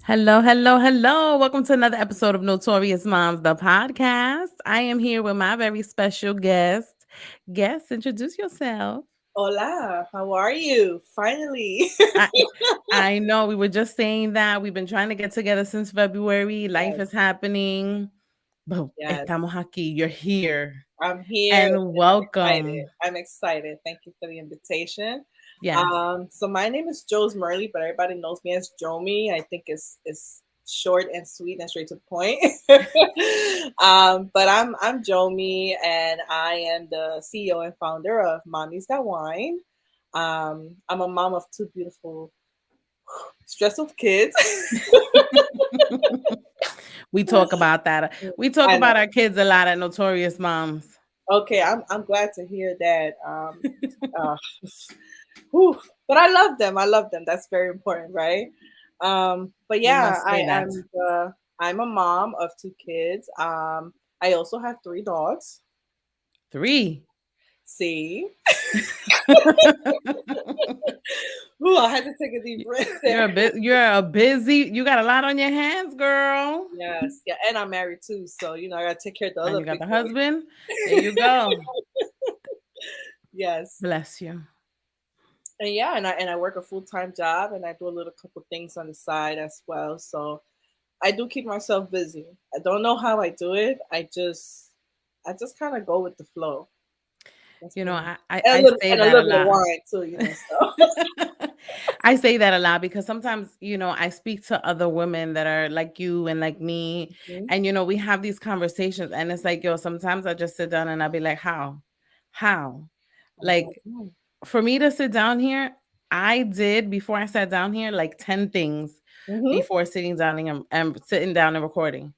Hello, hello, hello. Welcome to another episode of Notorious Momz, the podcast. I am here with my very special guest. Guest, introduce yourself. Hola, how are you? Finally. I I know we were just saying that we've been trying to get together since February. Life is Yes, happening. But yes. estamos aquí. You're here. I'm here And and I'm excited. welcome. I'm excited. Thank you for the invitation. Yes. So my name is Joe's Murley, but everybody knows me as Jomy. I think it's short and sweet and straight to the point. But I'm Jomy, and I am the CEO and founder of Mommies That Wine. I'm a mom of two beautiful, stressful kids. We talk about that. We talk I about know. our kids a lot at Notorious Moms. Okay, I'm glad to hear that. Uh, whew. But I love them. I love them. That's very important, right? But You yeah, must say that. I'm a mom of two kids. I also have three dogs. Three. See, ooh, I had to take a deep breath You're there. a bit you're a busy you got a lot on your hands, girl. Yes, yeah, and I'm married too, so I gotta take care of the And other you got big the boy. husband. There you go. Yes, Bless you. and yeah, and I work a full-time job, and I do a little couple things on the side as well. So I do keep myself busy. I don't know how I do it. I just kind of go with the flow. That's You know, me. I, I, And a I little say and a that a little bit of lot. wine too, so I say that a lot because sometimes, I speak to other women that are like you and like me. Mhm. And, we have these conversations and it's like, yo, sometimes I just sit down and I'll be like, how? How? I don't Like, know. for me to sit down here, I did before I sat down here like 10 things Mhm. before sitting down and sitting down and recording.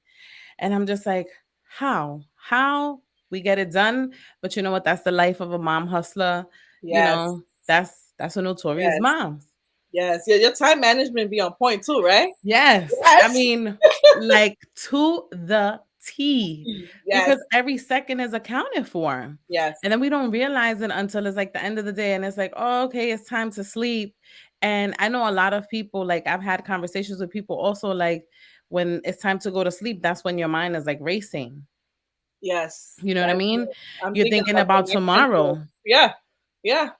And I'm just like, how? How we get it done? But you know what? That's the life of a mom hustler. You Yes. know, that's a notorious Yes. mom. Yes. Yeah, your time management be on point too, right? Yes. I Yes. mean, like to the T, Yes. because every second is accounted for. Yes. And then we don't realize it until it's like the end of the day and it's like, oh, okay, it's time to sleep. And I know a lot of people, like I've had conversations with people also, like when it's time to go to sleep, that's when your mind is like racing. Yes. You know what I That's mean? it. I'm You're thinking thinking about the about next 10 tomorrow. things. Yeah. Yeah.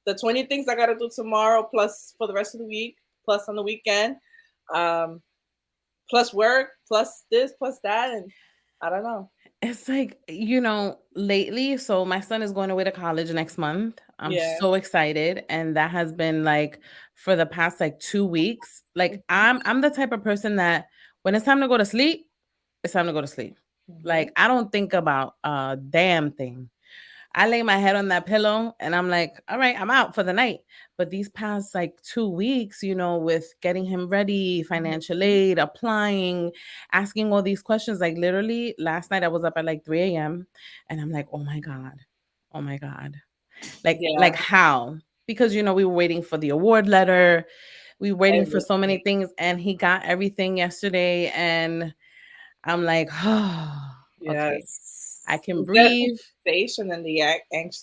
The 20 things I gotta do tomorrow, plus for the rest of the week, plus on the weekend, um, plus work, plus this, plus that, and I don't know. It's like, lately, so my son is going away to college next month. I'm Yeah. so excited. And that has been like for the past like 2 weeks. Like Mhm. I'm the type of person that when it's time to go to sleep, it's time to go to sleep. Mhm. Like I don't think about a damn thing. I lay my head on that pillow and I'm like, all right, I'm out for the night. But these past like 2 weeks, with getting him ready, financial Mhm. aid, applying, asking all these questions, like literally last night I was up at like 3 a.m. and I'm like, oh my God. Oh my God. Like Yeah. how? Because we were waiting for the award letter. We were waiting for so many Everything. things and he got everything yesterday. And I'm like, oh, okay. I Yes. can It's that breathe. anticipation and the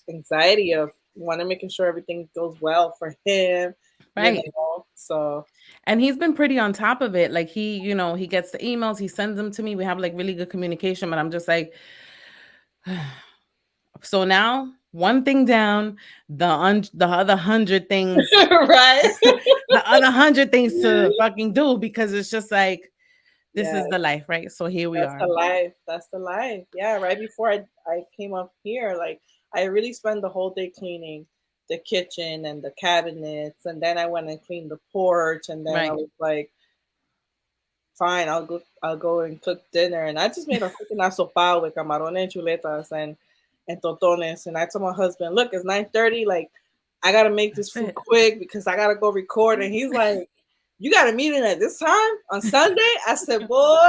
anxiety of wanting making sure everything goes well for him, Right. So And he's been pretty on top of it. Like he gets the emails, he sends them to me. We have like really good communication, but I'm just like, so now one thing down, the other 100 things, right. the other 100 things to fucking do because it's just like this Yeah, is the life, right? So here we that's the are. life. That's the life. Yeah, right before I came up here, like I really spent the whole day cleaning the kitchen and the cabinets, and then I went and cleaned the porch, and then I Right. was like, fine, I'll go and cook dinner. And I just made a freaking asopao with camarones and chuletas and totones. And I told my husband, look, it's 9:30, like I gotta make this That's food it. quick because I gotta go record. And he's like, you got a meeting at this time on Sunday? I said, boy,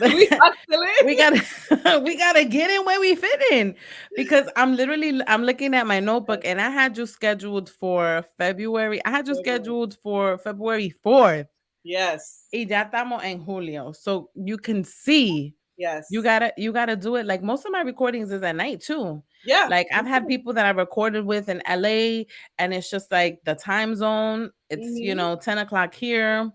we we hustling. gotta we gotta get in where we fit in because I'm looking at my notebook and I had you scheduled for February. I had you scheduled for February 4th. Yes. Y ya estamos en julio. So you can see you Yes. gotta you gotta do it. Like most of my recordings is at night too. Yeah. Like I've Me had too. people that I recorded with in LA and it's just like the time zone. It's Hmm. 10 o'clock here.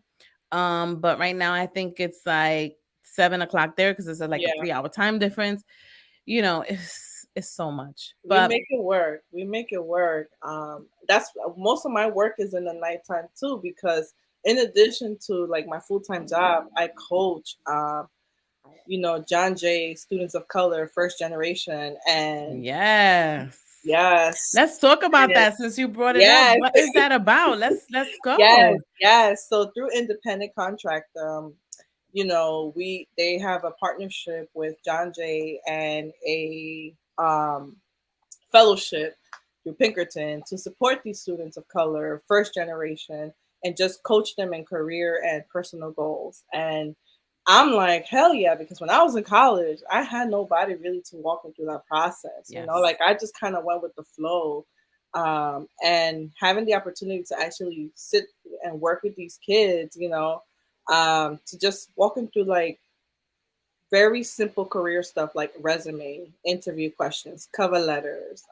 But right now I think it's like 7 o'clock there because it's like a Yeah. 3 hour time difference. It's so much. We But make it work. We make it work. That's most of my work is in the nighttime too, because in addition to like my full time job, I coach. John Jay students of color, first generation, and yes. yes, Let's talk about and that since you brought it up. yes, What is that about? Let's yes, go. yes. So through independent contract, we they have a partnership with John Jay and a fellowship through Pinkerton to support these students of color, first generation, and just coach them in career and personal goals. And I'm like, hell yeah, because when I was in college, I had nobody really to walk me through that process. Yes. Like I just kind of went with the flow. And having the opportunity to actually sit and work with these kids, to just walk them through like very simple career stuff like resume, interview questions, cover letters.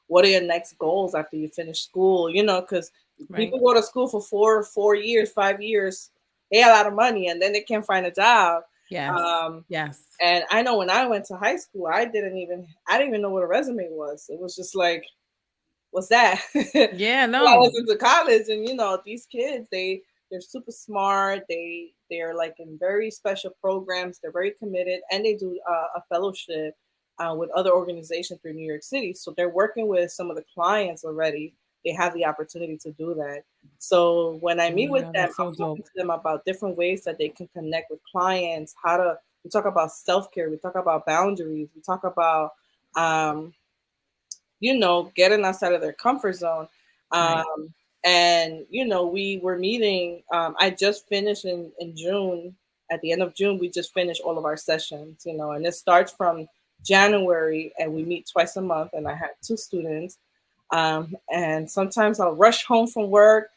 What are your next goals after you finish school? Because Right. people go to school for 4 years, 5 years, they have a lot of money, and then they can't find a job. Yes. Um, Yes. and I know when I went to high school, I didn't even know what a resume was. It was just like, what's that? Yeah, I no. was into college, and these kids, they're super smart. They're like in very special programs. They're very committed, and they do a fellowship with other organizations through New York City. So they're working with some of the clients already. They have the opportunity to do that. So when I Oh meet my with God, them, that's I'm so talking dope. to them about different ways that they can connect with clients. We talk about self care. We talk about boundaries. We talk about um, getting outside of their comfort zone. Right. And we were meeting. I just finished in June. At the end of June, we just finished all of our sessions. And it starts from January, and we meet twice a month. And I had two students. And sometimes I'll rush home from work,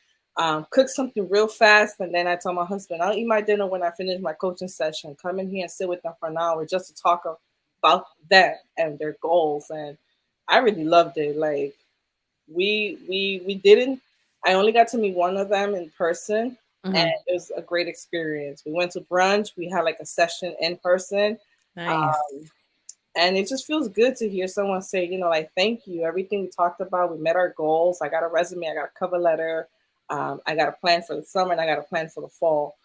cook something real fast, and then I tell my husband I'll eat my dinner when I finish my coaching session. Come in here and sit with them for an hour just to talk about them and their goals. And I really loved it. Like we didn't. I only got to meet one of them in person, and Hmm. it was a great experience. We went to brunch. We had like a session in person, Nice. and it just feels good to hear someone say, like, thank you. Everything we talked about, we met our goals. I got a resume. I got a cover letter. I got a plan for the summer, and I got a plan for the fall.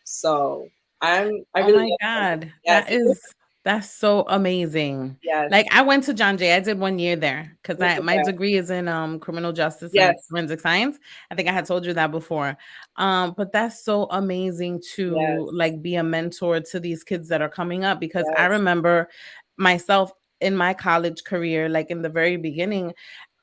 So I Oh really my love it. God. Yes, That's so amazing. yes, Like I went to John Jay. I did 1 year there because it's I the my best. degree is in criminal justice and Yes, forensic science. I think I had told you that before. But that's so amazing to yes, like be a mentor to these kids that are coming up because I yes. remember myself in my college career, like in the very beginning,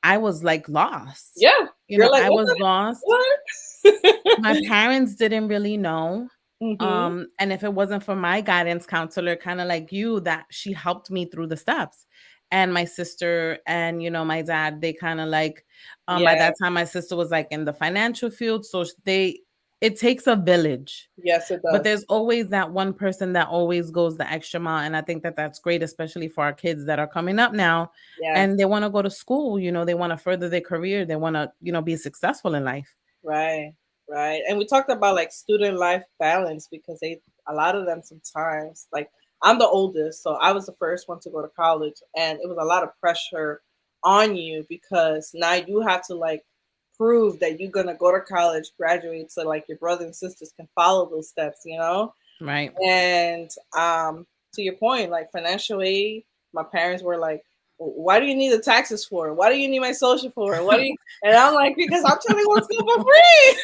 I was like lost. Yeah, you're like, I what? was lost. What? My parents didn't really know. Mm-hmm. And if it wasn't for my guidance counselor, kind of like you, that she helped me through the steps. And my sister and my dad, they kind of like by Yeah. that time my sister was like in the financial field. So it takes a village. Yes, it But does. there's always that one person that always goes the extra mile. And I think that that's great, especially for our kids that are coming up now Yes. and they want to go to school, they want to further their career. They want to, be successful in life. Right. Right. And we talked about like student life balance because a lot of them sometimes, like I'm the oldest, so I was the first one to go to college, and it was a lot of pressure on you because now you have to like prove that you're gonna go to college, graduate, so like your brothers and sisters can follow those steps. Right. And to your point, like financial aid, my parents were like, "Why do you need the taxes for? Why do you need my social for? What do you?" And I'm like, "Because I'm trying to go to school for free."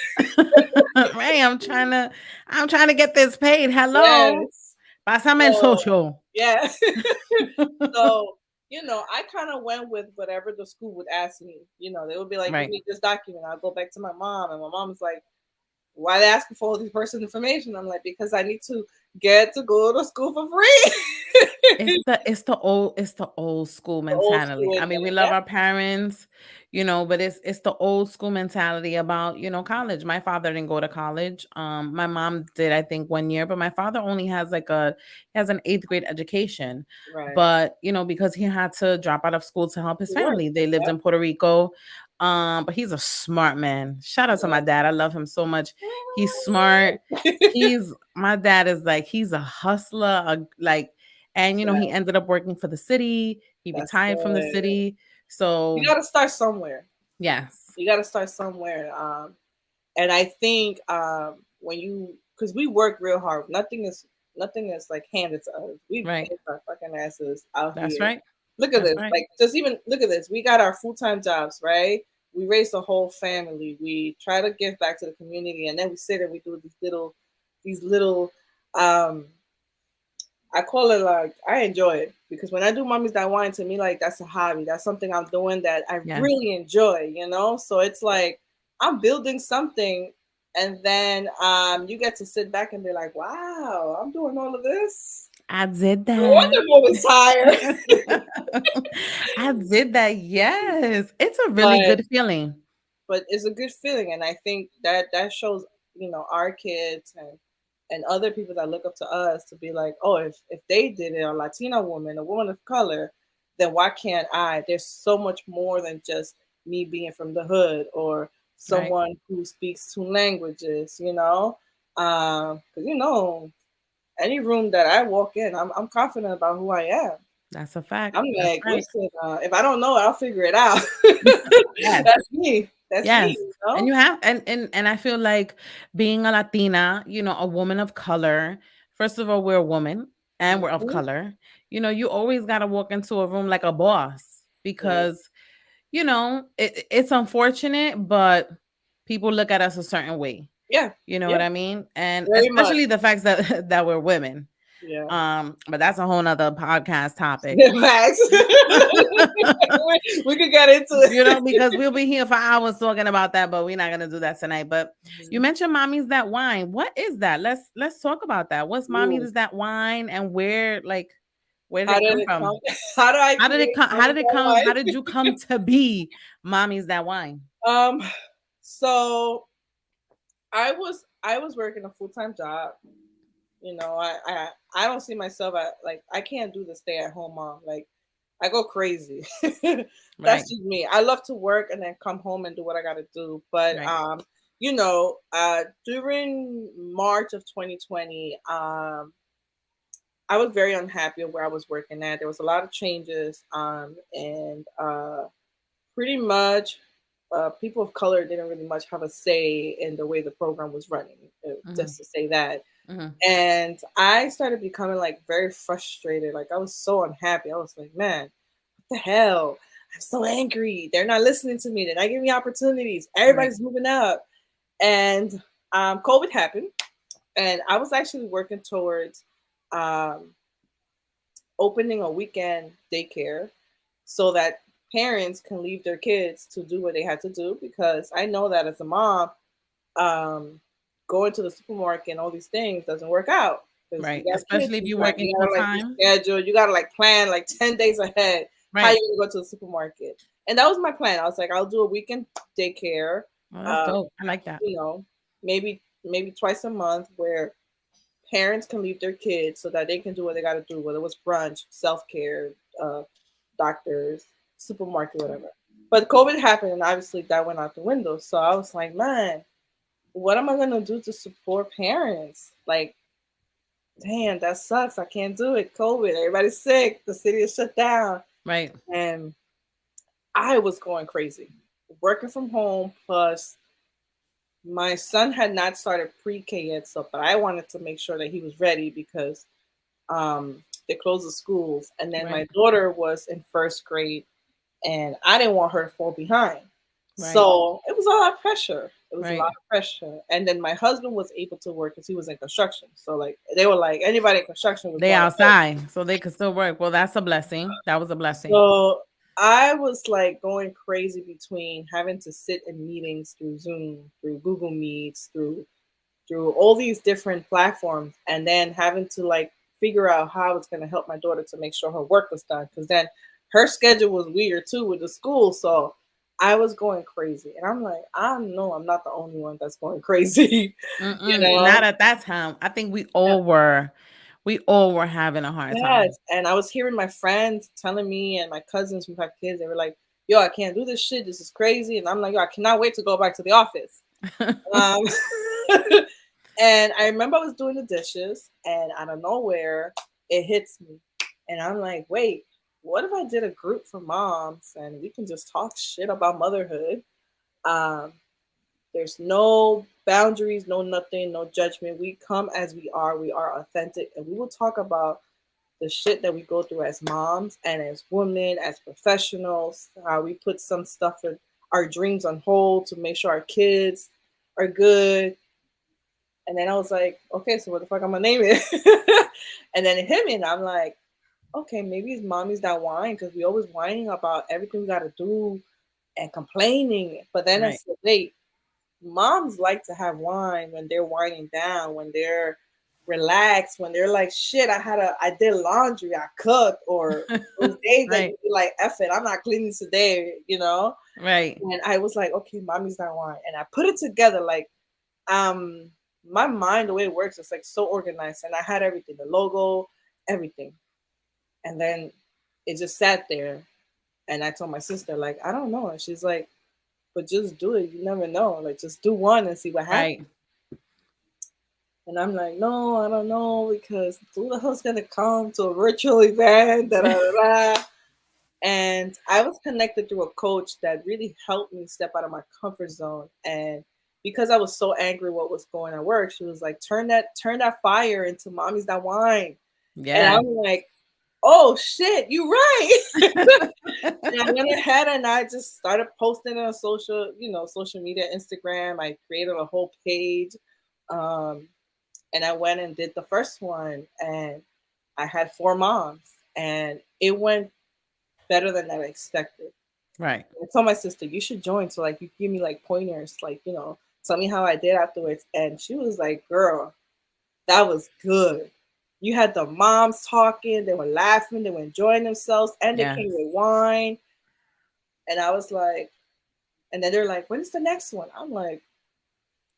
Right. I'm trying to get this paid. Hello. Yes. Pásame el So social. yeah. So I kind of went with whatever the school would ask me. They would be like, "You Right. need this document." I'll go back to my mom, and my mom's like, "Why they asking for all this personal information?" I'm like, "Because I need to get to go to school for free." It's the old school The old mentality. school I in mean, we there. love Yeah. our parents, but it's the old school mentality about, college. My father didn't go to college. My mom did, I think, 1 year, but my father only he has an eighth grade education. Right. But, because he had to drop out of school to help his To work. family. They lived Yep. in Puerto Rico. But he's a smart man. Shout out to my Yeah. dad. I love him so much. He's smart. He's my dad is like he's a hustler, and Yeah, he ended up working for the city. He that's retired from the good. city. You So got to start somewhere. yes, You got to start somewhere. And I think when because we work real hard. Nothing is like handed to us. We right. bust our fucking asses out That's here. right. Look at That's this. right. Like, just even look at this. We got our full time jobs, right? We raise the whole family. We try to give back to the community, and then we sit and we do these little. Um, I call it like I enjoy it because when I do Mommies That Wine, to me, like that's a hobby. That's something I'm doing that I Yes. really enjoy. So it's like I'm building something, and then you get to sit back and be like, "Wow, I'm doing all of this." I did No that. wonder mom is tired. I did that. Yes. It's a really but good feeling. but it's a good feeling, and I think that shows our kids and other people that look up to us to be like, oh, if they did it, a Latina woman, a woman of color, then why can't I? There's so much more than just me being from the hood or Right. someone who speaks two languages. Because any room that I walk in, I'm confident about who I am. That's a fact. I'm That's like, right. listen, if I don't know, I'll figure it out. Yes. That's me. That's me. Yes. And you have and I feel like being a Latina, a woman of color, first of all, we're a woman and we're of Mhm. color. You always got to walk into a room like a boss Right. because, it's unfortunate, but people look at us a certain way. Yeah. You know what Yeah. I mean? And Very much. especially the facts that that we're women. Yeah. But that's a whole nother podcast topic. Max. we could get into it. Because we'll be here for hours talking about that, but we're not gonna do that tonight. But you Mhm. mentioned Mommies That Wine. What is that? Let's talk about that. What's Ooh. Mommies That Wine and where did How it did come it come? from? How do I How did it create come? How mommy did it that come? How did you wine? come to be Mommies That Wine? um, so I was working a full time job. I don't see myself at like I can't do the stay at home mom. Like I go crazy. That's Right, just me. I love to work and then come home and do what I gotta do. But right. during March of 2020, I was very unhappy where I was working at. There was a lot of changes, and pretty much people of color didn't really much have a say in the way the program was running. Hmm. Just to say that. Hmm. And I started becoming like very frustrated. Like I was so unhappy. I was like, man, what the hell? I'm so angry. They're not listening to me. They're not giving me opportunities. Right, Everybody's moving up. And COVID happened. And I was actually working towards um, opening a weekend daycare so that parents can leave their kids to do what they had to do. Because I know that as a mom, um, going to the supermarket and all these things doesn't work out because you right. got kids. Especially if And you're working you full gotta like time. reschedule. You gotta like plan like 10 days ahead how Right. you gonna go to the supermarket. And that was my plan. I was like, I'll do a weekend daycare. Oh, that's Um, dope. I like that. you know, maybe twice a month where parents can leave their kids so that they can do what they got to do, whether it was brunch, self care, uh, doctors, supermarket, whatever. But COVID happened, and obviously that went out the window. So I was like, man, what am I gonna do to support parents? Like, damn, that sucks. I can't do it. COVID, everybody's sick. The city is shut down, Right. and I was going crazy, working from home. Plus, my son had not started pre-K yet, so but I wanted to make sure that he was ready because they closed the schools, and then Right. my daughter was in first grade, and I didn't want her to fall behind. Right. So it was a lot of pressure. It was a lot Right. of pressure. And then my husband was able to work because he was in construction. So like they were like anybody in construction was They going to work. outside, so they could still work. Well, that's a blessing. That was a blessing. So I was like going crazy between having to sit in meetings through Zoom, through Google Meets, through all these different platforms, and then having to like figure out how I was going to help my daughter to make sure her work was done because then her schedule was weird too with the school. So I was going crazy, and I'm like, I know I'm not the only one that's going crazy, you Mm-mm, not know. at that time. I think we Yeah. all were. We all were having a hard Yes, time. and I was hearing my friends telling me, and my cousins who have kids, they were like, yo, I can't do this shit. This is crazy. And I'm like, yo, I cannot wait to go back to the office. Um, and I remember I was doing the dishes, and out of nowhere, it hits me. And I'm like, wait, what if I did a group for moms and we can just talk shit about motherhood? Um, there's no boundaries, no nothing, no judgment. We come as we are. We are authentic, and we will talk about the shit that we go through as moms and as women, as professionals. How we put some stuff in our dreams on hold to make sure our kids are good. And then I was like, okay, so what the fuck I'm gonna name it? And then it hit me, and I'm like, okay, maybe it's Mommies That Wine, because we always whining about everything we gotta do and complaining. But then I Right. said, wait, moms like to have wine when they're winding down, when they're relaxed, when they're like, shit, I did laundry, I cooked, or those days that Right. you be like, F it, I'm not cleaning today, you know? Right. And I was like, okay, Mommy's That Wine. And I put it together like, um, my mind, the way it works, is like so organized. And I had everything, the logo, everything. And then it just sat there. And I told my sister, like, I don't know. And she's like, but just do it. You never know. Like, just do one and see what happens. Right. And I'm like, no, I don't know, because who the hell's gonna come to a virtual event? Da, da, da, da. And I was connected through a coach that really helped me step out of my comfort zone. And because I was so angry what was going on at work, she was like, turn that fire into Mommy's That Wine. And Yeah. I'm like, oh shit, you right. And I went ahead and I just started posting on social media, Instagram. I created a whole page. Um, and I went and did the first one, and I had 4 moms, and it went better than I expected. Right. I told my sister, you should join, so like you give me like pointers, like tell me how I did afterwards. And she was like, girl, that was good. You had the moms talking, they were laughing, they were enjoying themselves, and they came Yes. with wine. And I was like, and then they're like, when is the next one? I'm like,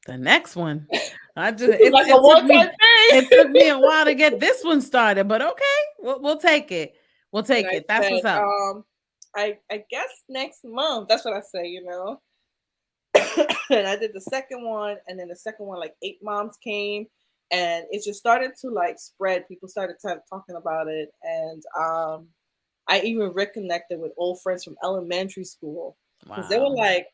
The next one. I just this is like a it took one me time thing. a while to get this one started, but okay. We'll take it. We'll And take I it. That's said, what's up. I guess next month. That's what I say. And I did the second one, and then the second one, like 8 moms came, and it just started to like spread. People started talking about it, and I even reconnected with old friends from elementary school, because they were Wow. like,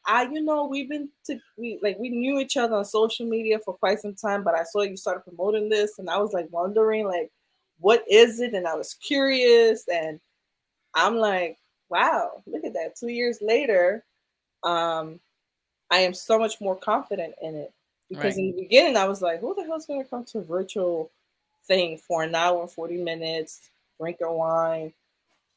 we knew each other on social media for quite some time, but I saw you started promoting this, and I was like wondering like, what is it? And I was curious, and I'm like, wow, look at that. 2 years later, um, I am so much more confident in it, because Right. in the beginning I was like, who the hell's gonna come to a virtual thing for an hour and 40 minutes, drink your wine,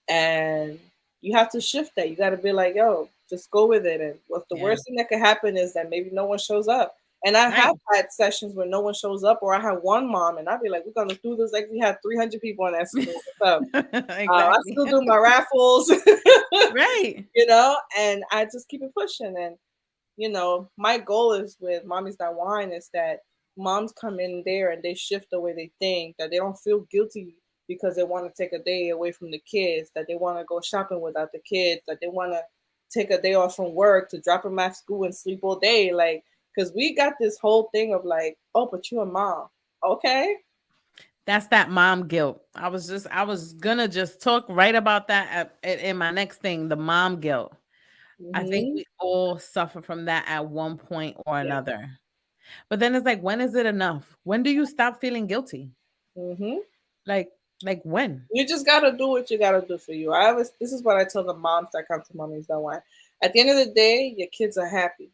and you have to shift that. You got to be like, yo, just go with it. And what's the Yeah. worst thing that could happen is that maybe no one shows up. And I Right. have had sessions where no one shows up, or I have one mom, and I'd be like, we're gonna do this like we had 300 people on that school. What's up? I Exactly. still do my raffles, Right. and I just keep it pushing. And my goal is with Mommies That Wine is that moms come in there and they shift the way they think, that they don't feel guilty because they want to take a day away from the kids, that they want to go shopping without the kids, that they want to take a day off from work to drop them at school and sleep all day. Like, because we got this whole thing of like, oh, but you a mom. Okay. That's that mom guilt. I was gonna just talk right about that in my next thing, the mom guilt. I think Mm-hmm. we all suffer from that at one point or Yeah. another. But then it's like, when is it enough? When do you stop feeling guilty? Mm-hmm. Like, when? You just gotta do what you gotta do for you. This is what I tell the moms that come to Mommy's That Wine. At the end of the day, your kids are happy.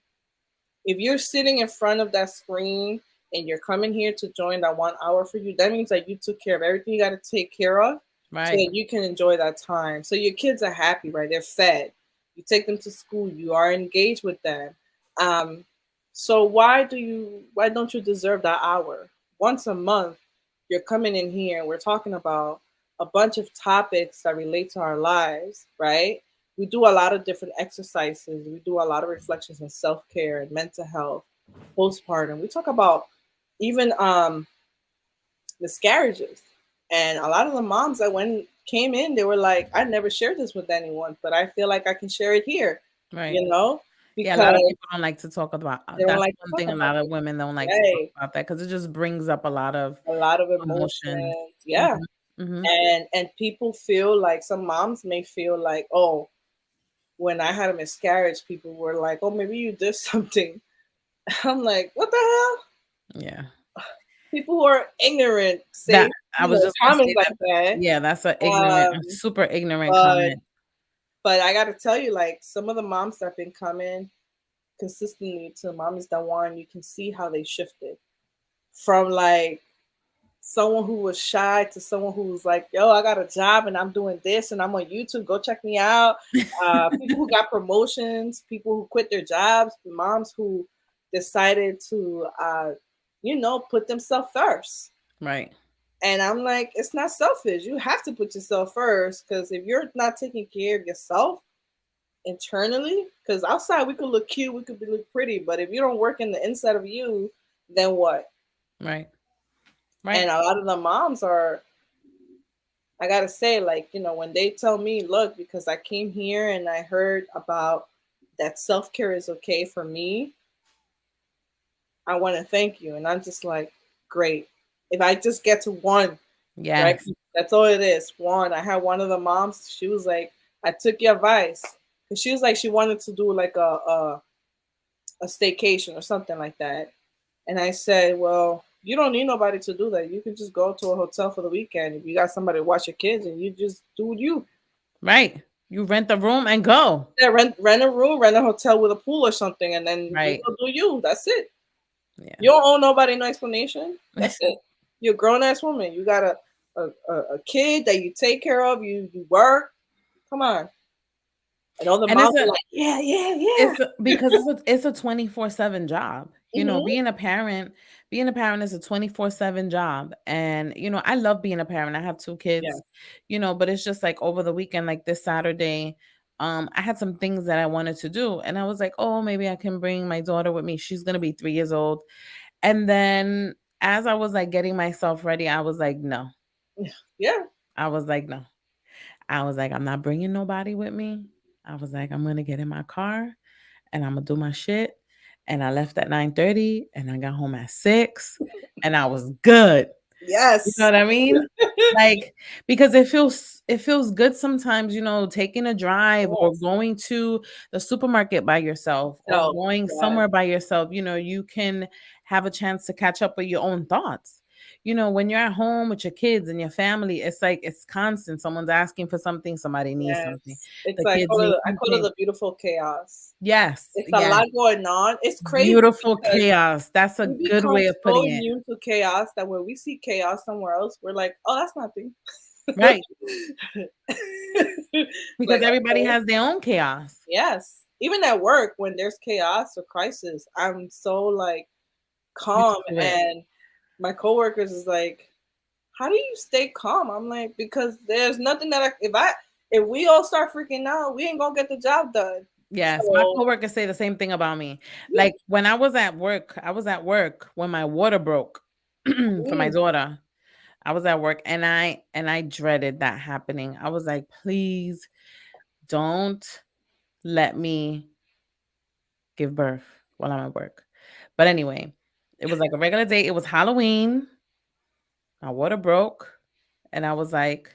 If you're sitting in front of that screen and you're coming here to join that 1 hour for you, that means that you took care of everything you gotta take care of so Right. that you can enjoy that time. So your kids are happy, right? They're fed. You take them to school, you are engaged with them. Um, so why don't you deserve that hour? Once a month, you're coming in here and we're talking about a bunch of topics that relate to our lives, right? We do a lot of different exercises. We do a lot of reflections on self-care and mental health, postpartum. We talk about even miscarriages. And a lot of the moms that went came in, they were like, I never shared this with anyone, but I feel like I can share it here, Right. you know, Yeah, a lot of because people don't like to talk about they don't that's like to one talk thing a about lot of it. women don't like to talk Right. about that because it just brings up a lot of A lot of emotions. emotions. Mhm, Yeah. mhm. And people feel like, some moms may feel like, oh, when I had a miscarriage, people were like, oh, maybe you did something. I'm like, what the hell? Yeah. People who are ignorant That say, I was just gonna comments say like that. yeah, that's a Um, super ignorant but comment. but I gotta tell you, like, some of the moms that have been coming consistently to Mommies That Wine, you can see how they shifted from like someone who was shy to someone who was like, yo, I got a job and I'm doing this and I'm on YouTube. Go check me out. People who got promotions, people who quit their jobs, moms who decided to, put themselves first. Right. And I'm like, it's not selfish. You have to put yourself first, because if you're not taking care of yourself internally, because outside we could look cute, we could look pretty, but if you don't work in the inside of you, then what? Right. And Right. a lot of the moms are, I gotta say, like, when they tell me, look, because I came here and I heard about that self care is okay for me, I want to thank you. And I'm just like, great. If I just get to one, right? Yes. That's all it is. One. I had one of the moms, she was like, I took your advice. And she was like, she wanted to do like a staycation or something like that. And I said, well, you don't need nobody to do that. You can just go to a hotel for the weekend. If you got somebody to watch your kids, and you just do you. Right. You rent the room and go. Yeah, rent a room, rent a hotel with a pool or something, and then you Right. go do you. That's it. Yeah. You don't owe nobody no explanation. That's it. You're a grown ass woman. You got a kid that you take care of. You work. Come on. And all the And it's moms are a like, yeah, yeah, yeah. because it's a 24/7 job. You know, Hmm. being a parent is a 24/7 job. And I love being a parent. I have two Yeah. kids, but it's just like over the weekend, like this Saturday, I had some things that I wanted to do. And I was like, oh, maybe I can bring my daughter with me. She's gonna be 3 years old. And then as I was like getting myself ready, I was like, no. Yeah. I was like, no. I was like, I'm not bringing nobody with me. I was like, I'm gonna get in my car and I'm gonna do my shit. And I left at 9:30 and I got home at 6 and I was good. You know Yes. what I mean? Like, because it feels good sometimes, taking a drive or Yes. going to the supermarket by yourself or So, going yeah. somewhere by yourself. You can have a chance to catch up with your own thoughts. When you're at home with your kids and your family, it's like it's constant. Someone's asking for something, somebody needs something. Yes. It's The like, kids need I call it something. the beautiful chaos. Yes, It's a yes. lot going on. It's crazy Beautiful because chaos. That's a we good become way of so putting it. immune to chaos that when we see chaos somewhere else, we're like, oh, that's nothing. Right. Like, Because everybody okay. has their own chaos. Yes. Even at work, when there's chaos or crisis, I'm so like Used calm. to it. And my coworkers is like, how do you stay calm? I'm like, because there's nothing that if we all start freaking out, we ain't gonna get the job done. Yes, my So coworkers say the same thing about me. yeah. Like when I was at work when my water broke for my Mm, daughter. I was at work and I dreaded that happening. I was like, please don't let me give birth while I'm at work. But anyway, it was like a regular day. It was Halloween. My water broke. And I was like,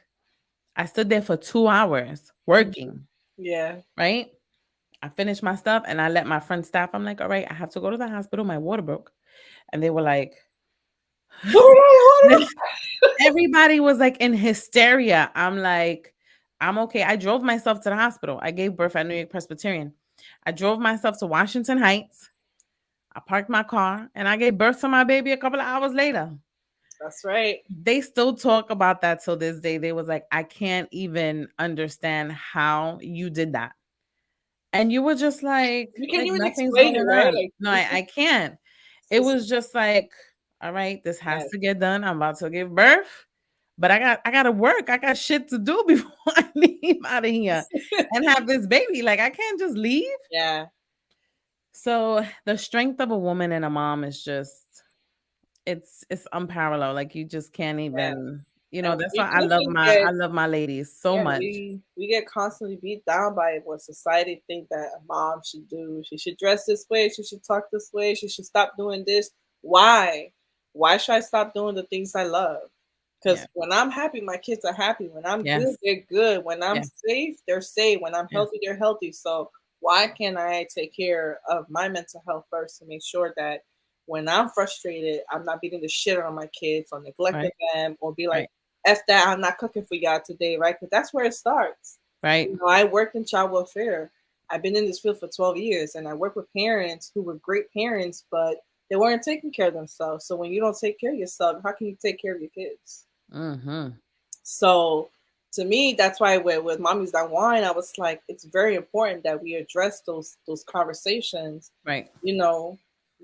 I stood there for 2 hours mhm. working, Yeah. right? I finished my stuff and I let my friend staff. I'm like, all right, I have to go to the hospital. My water broke. And they were like, everybody was like in hysteria. I'm like, I'm okay. I drove myself to the hospital. I gave birth at New York Presbyterian. I drove myself to Washington Heights. I parked my car and I gave birth to my baby a couple of hours later. That's right. They still talk about that till this day. They was like, I can't even understand how you did that. And you were just You like can't even nothing's explain it, going right? on. Like No, it's I can't. It just was just like, all right, this has yes. to get done. I'm about to give birth, but I gotta work. I got shit to do before I leave out of here and have this baby. Like I can't just leave. Yeah. So the strength of a woman and a mom is just it's unparalleled. Like you just can't Yeah. even. And That's we why children get, I love my ladies so yeah, much. we get constantly beat down by what society think that a mom should do. She should dress this way, she should talk this way, she should stop doing this. Why? Why should I stop doing the things I love? Yeah. Because when I'm happy, my kids are happy. When I'm good, Yes. they're good. When I'm Yes. safe, they're safe. When I'm Yes. healthy, they're healthy. So why can't I take care of my mental health first to make sure that when I'm frustrated, I'm not beating the shit out of my kids or neglecting Right. them or be like, Right. F that, I'm not cooking for y'all today, right? Because that's where it starts. Right. I worked in child welfare. I've been in this field for 12 years and I work with parents who were great parents, but they weren't taking care of themselves. So when you don't take care of yourself, how can you take care of your kids? Mhm. So to me, that's why with Mommies That Wine, I was like, it's very important that we address those conversations, Right. you know,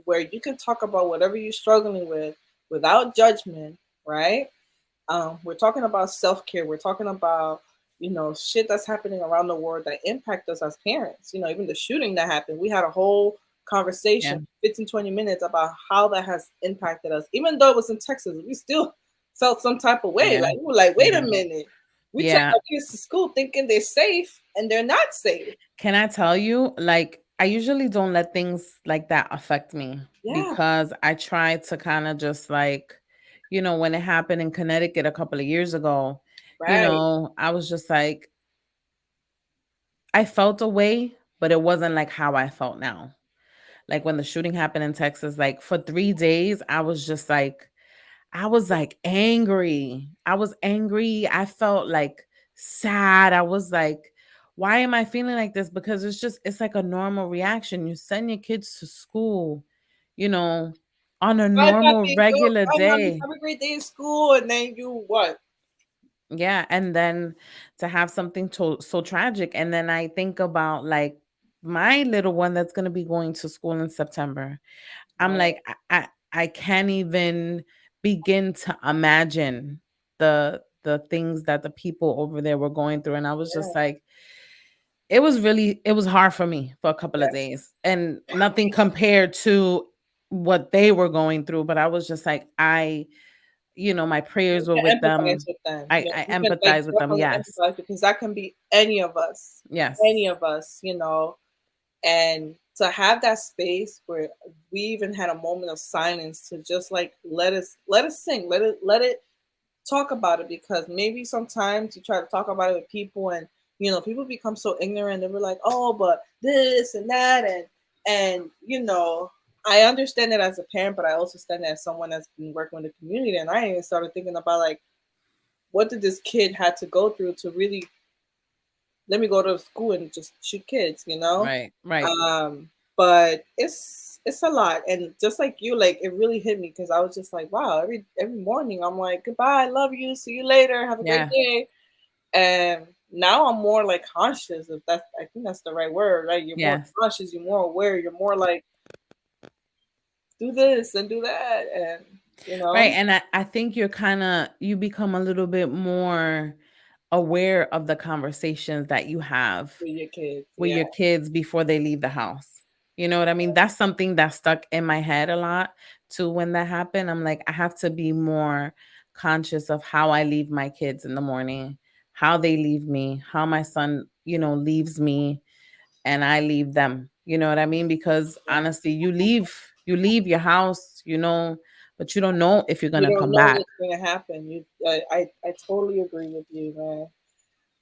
where you can talk about whatever you're struggling with without judgment, right? We're talking about self care. We're talking about shit that's happening around the world that impact us as parents. Even the shooting that happened. We had a whole Yeah. conversation, 15, 20 minutes about how that has impacted us. Even though it was in Texas, we still felt some type of way. Yeah. Like we were like, wait a Yeah. minute. We take Yeah. our kids to school thinking they're safe and they're not safe. Can I tell you, like, I usually don't let things like that affect me Yeah, because I try to kind of just like, when it happened in Connecticut a couple of years ago, right. I was just like, I felt a way, but it wasn't like how I felt now. Like when the shooting happened in Texas, like for 3 days, I was like angry. I was angry. I felt like sad. I was like, why am I feeling like this? Because it's like a normal reaction. You send your kids to school, you know, on a Bye, normal, Papi. Go. regular Bye, mommy. day. Have a great day in school. And then you what? Yeah. And then to have something so tragic. And then I think about like my little one that's going to be going to school in September. I'm Right. like, I can't even begin to imagine the things that the people over there were going through. And I was just Yeah. like, it was hard for me for a couple of Yes. days. And nothing compared to what they were going through. But I was just like, my You prayers were can with empathize them. with them. Yeah, I you can like empathize with them. definitely Yes. empathize because that can be any of us, any Yes. of us. And to have that space where we even had a moment of silence to just like let us sing, let it talk about it because maybe sometimes you try to talk about it with people and people become so ignorant and we're like, oh, but this and that and I understand it as a parent, but I also understand it as someone that's been working with the community. And I even started thinking about like, what did this kid had to go through to really let me go to school and just shoot kids? Right. Right. But it's a lot, and just like you, like it really hit me because I was just like, wow, every morning I'm like, goodbye, I love you, see you later, have a great Yeah. day. And now I'm more like conscious of that. I think that's the right word, right? You're more Yes. conscious, you're more aware, you're more like do this and do that, and you Right. know, And I think you become a little bit more aware of the conversations that you have with your kids, with yeah. your kids before they leave the house. You know what I mean? That's something that stuck in my head a lot too when that happened. I'm like, I have to be more conscious of how I leave my kids in the morning, how they leave me, how my son, leaves me and I leave them. You know what I mean? Because Yeah. honestly, you leave your house, but you don't know if you're You gonna don't come know back. what's going to happen. I totally agree with you,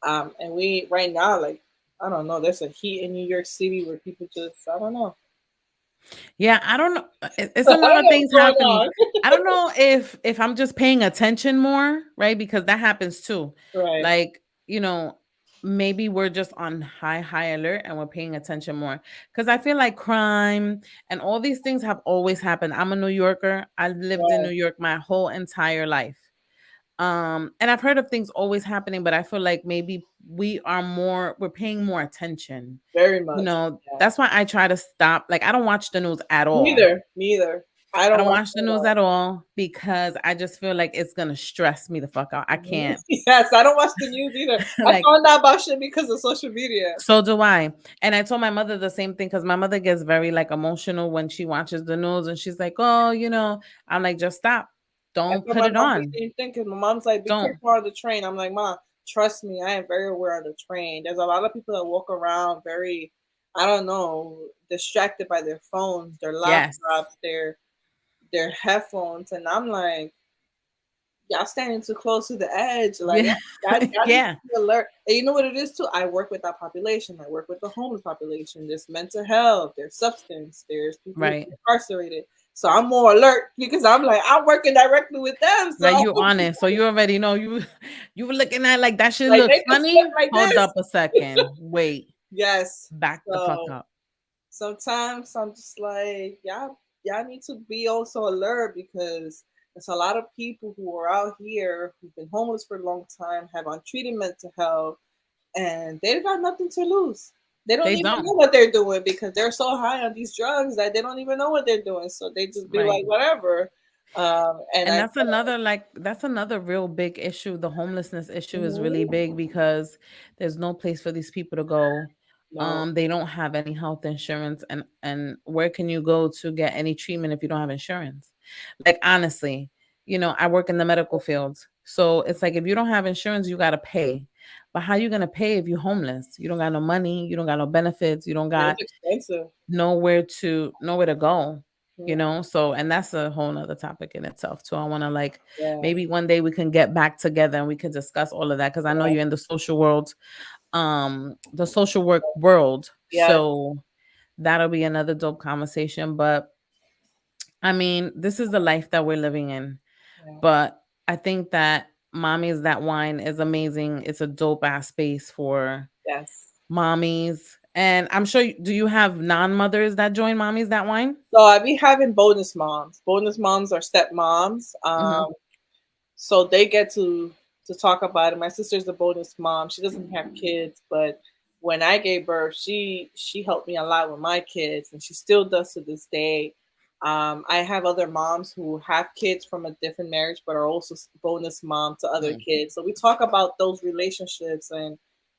man. And we right now, like, I don't know, there's a heat in New York City where people just, I don't know. Yeah, I don't know. It's I a lot don't of know things what's going happening. on. I don't know if I'm just paying attention more, right? Because that happens too. Right. Like, maybe we're just on high alert and we're paying attention more. Because I feel like crime and all these things have always happened. I'm a New Yorker. I've lived in New Right. York my whole entire life. And I've heard of things always happening, but I feel like maybe we're paying more attention. Very much. Yeah. That's why I try to stop. Like, I don't watch the news at all. Neither. Neither. I I don't don't watch watch the it at news all. at all because I just feel like it's gonna stress me the fuck out. I Mhm. can't. Yes, I don't watch the news either. I Like, found out about shit because of social media. so do I. And I told my mother the same thing because my mother gets very like emotional when she watches the news and she's like, oh, I'm like, just stop. I Don't tell put my it mom the on. same thing because my mom's like, "Be Don't. careful on the train." I'm like, "Mom, trust me, I am very aware on the train. There's a lot of people that walk around very, I don't know, distracted by their phones, their Yes. laptops, their headphones, and I'm like, y'all standing too close to the edge. Like, Yeah. y'all need to Yeah. be alert. And you know what it is too? I work with that population. I work with the homeless population. There's mental health. There's substance. There's people Right. incarcerated. So I'm more alert because I'm like I'm working directly with them. So Like you honest. So you already know you were looking at like that shit like look they can flip funny. like Hold this. up a second. Wait. Yes. Back the fuck So up. sometimes I'm just like, y'all need to be also alert because there's a lot of people who are out here who've been homeless for a long time, have untreated mental health, and they've got nothing to lose. They don't They even don't. know what they're doing because they're so high on these drugs that they don't even know what they're doing. So they just be Right. like, whatever. And And I that's another like that's another real big issue. The homelessness issue is really mhm, big because there's no place for these people to go. no, They don't have any health insurance, and where can you go to get any treatment if you don't have insurance? Like honestly, I work in the medical field. So it's like if you don't have insurance, you gotta pay. But how you gonna pay if you're homeless? You don't got no money, you don't got no benefits, you don't it's got expensive. nowhere to go, Mm, so and that's a whole nother topic in itself too. I want to like yeah, maybe one day we can get back together and we can discuss all of that because I know yeah, you're in the social world, the social work world, yes, so that'll be another dope conversation. But I mean, this is the life that we're living in. yeah, But I think that Mommies That Wine is amazing. It's a dope ass space for yes. mommies, and I'm sure do you have non-mothers that join Mommies That Wine? So I be having bonus moms. Bonus moms are stepmoms. Mhm. So they get to talk about it. My sister's the bonus mom. She doesn't have kids, but when I gave birth, she helped me a lot with my kids, and she still does to this day. I have other moms who have kids from a different marriage, but are also bonus mom to other Mm. kids. So we talk about those relationships, and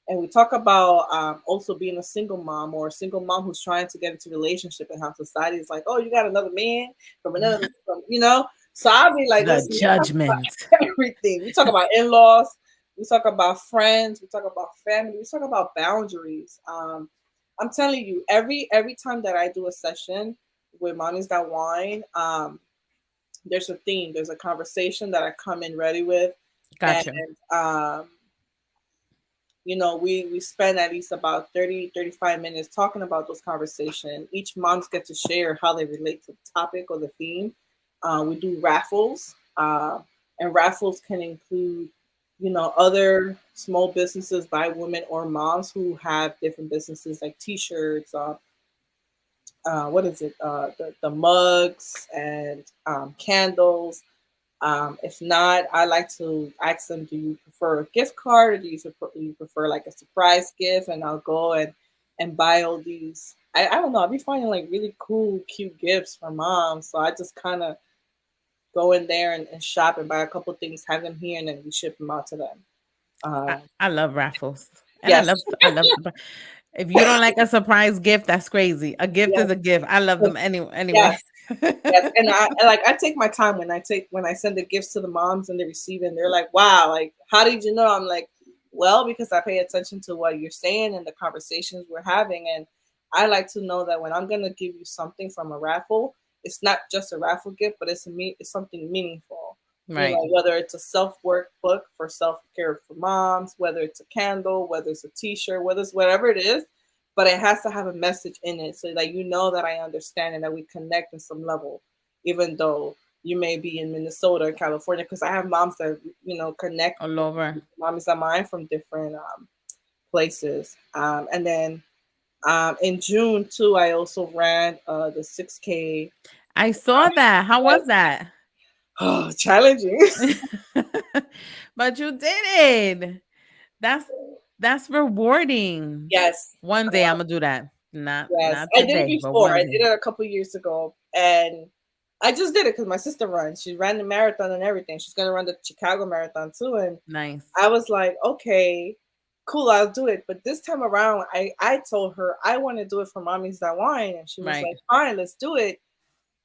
we talk about also being a single mom or a single mom who's trying to get into a relationship and how society is like, oh, you got another man from another, So I'll be like, The listen, we talk judgment. about everything. We talk about in-laws, we talk about friends, we talk about family, we talk about boundaries. I'm telling you, every time that I do a session with Mommies That Wine, there's a theme, there's a conversation that I come in ready with, and Gotcha. um, we spend at least about 30-35 minutes talking about those conversations. Each moms get to share how they relate to the topic or the theme. We do raffles, and raffles can include other small businesses by women or moms who have different businesses like t-shirts, what is it, the mugs and candles. If not, I like to ask them, do you prefer a gift card or do you prefer like a surprise gift? And I'll go and buy all these. I don't know. I'll be finding like really cool, cute gifts for mom. So I just kind of go in there and shop and buy a couple things, have them here, and then we ship them out to them. I, Um, I love raffles. And I yes, love if you don't like a surprise gift, that's crazy. A gift yes, is a gift. I love them anyway. yes. Yes, and I take my time when I send the gifts to the moms and they receive it. And they're like, "Wow, like how did you know?" I'm like, "Well, because I pay attention to what you're saying and the conversations we're having, and I like to know that when I'm gonna give you something from a raffle, it's not just a raffle gift, but it's something meaningful. Right. Whether it's a self work book for self care for moms, whether it's a candle, whether it's a T-shirt, whether it's whatever it is, but it has to have a message in it so that that I understand and that we connect in some level, even though you may be in Minnesota or California, because I have moms that connect All over. moms of mine from different places. And then in June too, I also ran the 6K. I saw that. How was that? Oh, challenging. But you did it. That's that's rewarding. Yes. One day I'm gonna do that. Not Yes, not I did it today, but before. one I day. did it a couple years ago, and I just did it because my sister runs. She ran the marathon and everything. She's gonna run the Chicago Marathon too, and Nice. I was like, okay, cool, I'll do it. But this time around, I told her I want to do it for Mommies That Wine, and she was Right. like, fine, let's do it.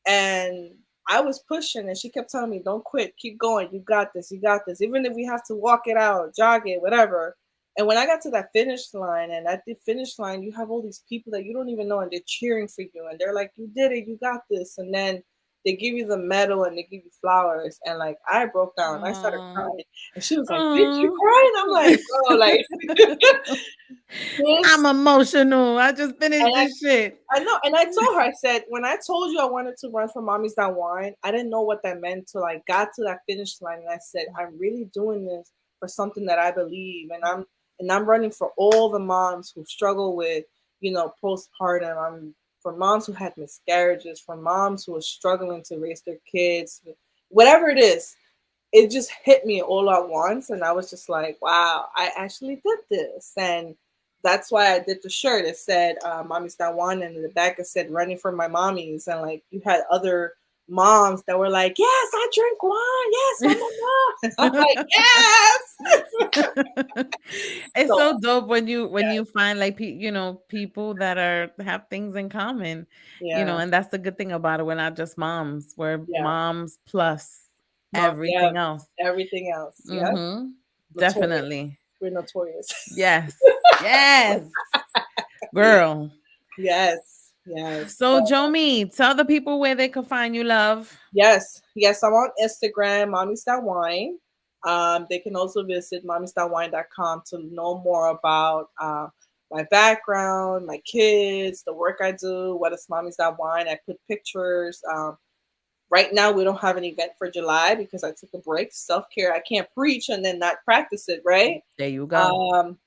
And I was pushing and she kept telling me, don't quit, keep going, you got this, you got this. Even if we have to walk it out, jog it, whatever. And when I got to that finish line, and at the finish line, you have all these people that you don't even know, and they're cheering for you, and they're like, "You did it, you got this." And then they give you the medal and they give you flowers, and like I broke down, I started Oh, crying, and she was like, "Did you oh. cry?" And I'm like, "Bro, like I'm this." emotional. I just And finished this shit. I know, and I told her, I said, when I told you I wanted to run for Mommies That Wine, I didn't know what that meant till I got to that finish line, and I said, I'm really doing this for something that I believe, and I'm running for all the moms who struggle with, postpartum. I'm for moms who had miscarriages, for moms who are struggling to raise their kids, whatever it is. It just hit me all at once, and I was just like, wow, I actually did this. And that's why I did the shirt. It said Mommies That Wine, and in the back it said running for my mommies. And like you had other moms that were like, yes, I drink wine, yes, I'm a mom. I'm like, yes. It's So so dope when you yeah, find like people that are have things in common, yeah, and that's the good thing about it. We're not just moms. We're yeah, moms plus mom, yeah, everything else. everything else, yeah. Mm-hmm. Notorious, Definitely. we're notorious. Yes. Yes. Girl. Yes, yes. So Jomi, tell the people where they can find you, love. Yes, yes, I'm on Instagram, Mommies That Wine. They can also visit mommysthatwine.com to know more about my background, my kids, the work I do. What is Mommies That Wine? I put pictures. Right now, we don't have an event for July because I took a break. Self care. I can't preach and then not practice it, right? There you go. Um,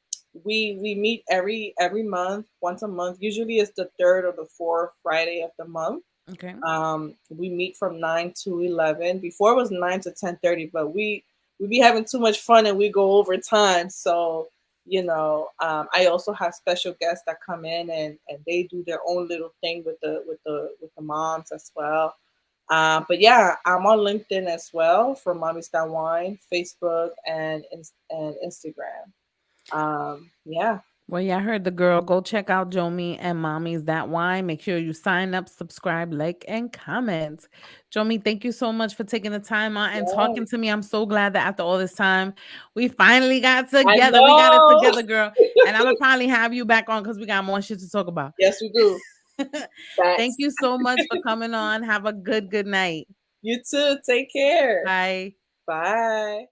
we meet every month, once a month. Usually, it's the third or the fourth Friday of the month. Okay. We meet from 9 to 11. Before it was 9 to 10:30, but we be having too much fun and we go over time. So I also have special guests that come in and they do their own little thing with the moms as well. But yeah, I'm on LinkedIn as well for Mommies That Wine, Facebook and Instagram. Yeah. Well, yeah, I heard the girl. Go check out Jomi and Mommies That Wine. Make sure you sign up, subscribe, like, and comment. Jomi, thank you so much for taking the time out and talking Yes. to me. I'm so glad that after all this time, we finally got I together. We got it know. together, girl. And I'm gonna probably have you back on because we got more shit to talk about. Yes, we do. Thank Facts. you so much for coming on. Have a good night. You too. Take care. Bye. Bye.